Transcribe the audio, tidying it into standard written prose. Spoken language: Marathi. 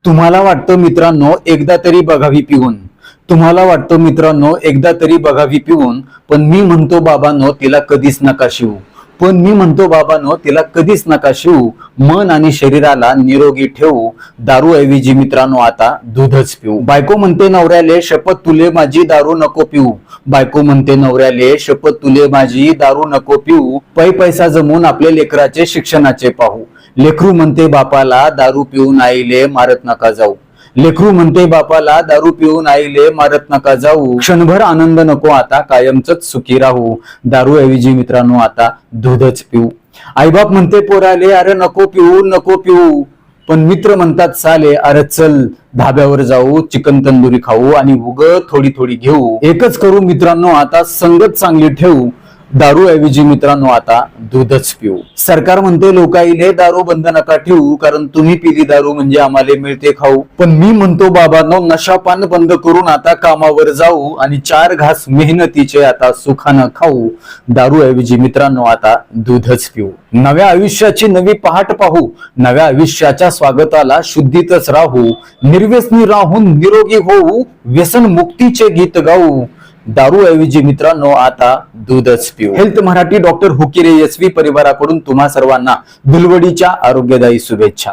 तुम्हाला वाटतं मित्रांनो एकदा तरी बघावी पिऊन. तुम्हाला वाटतं मित्रांनो एकदा तरी बघावी पिऊन. पण मी म्हणतो बाबांनो तिला कधीच नका शिवू. पण मी म्हणतो बाबांनो तिला कधीच नका शिवू. मन आणि शरीराला निरोगी ठेवू. दारू ऐवजी मित्रांनो आता दूधच पिऊ. बायको म्हणते नवऱ्याले शपथ तुले माझी दारू नको पिऊ. बायको म्हणते नवऱ्याले शपथ तुले माझी दारू नको पिऊ. पैसा जमून आपले लेकराचे शिक्षणाचे पाहू. लेकरू म्हणते बापाला दारू पिऊन आईले मारत नका जाऊ. लेकरू म्हणते बापाला दारू पिऊन आईले मारत नका जाऊ. क्षणभर आनंद नको आता कायमच सुखी राहू. दारू ऐवजी मित्रांनो आता दूधच पिऊ. आईबाप म्हणते पोराले अरे नको पिऊ नको पिऊ. पण मित्र म्हणतात साले अरे चल धाब्यावर जाऊ चिकन तंदुरी खाऊ आणि उग थोडी थोडी घेऊ. एकच करू मित्रांनो आता संगत चांगली ठेवू. दारू ऐवजी मित्रांनो आता दूधच पिऊ. सरकार म्हणते लोकाईले दारू बंद नका ठेवू कारण तुम्ही पिली दारू म्हणजे आम्हाला मिळते खाऊ. पण मी म्हणतो बाबांनो नशापान बंद करून आता कामावर जाऊ आणि 4 घास मेहनतीचे आता सुखानं खाऊ. दारू ऐवजी मित्रांनो आता दूधच पिऊ. नव्या आयुष्याची नवी पहाट पाहू. नव्या आयुष्याच्या स्वागताला शुद्धीतच राहू. निर्व्यसनी राहून निरोगी होऊ. व्यसन मुक्तीचे गीत गाऊ. दारू ऐवजी मित्रांनो आता दूधच पिऊ. हेल्थ मराठी डॉक्टर हुकिरे SV परिवाराकडून तुम्हा सर्वांना धुलवडीच्या आरोग्यदायी शुभेच्छा.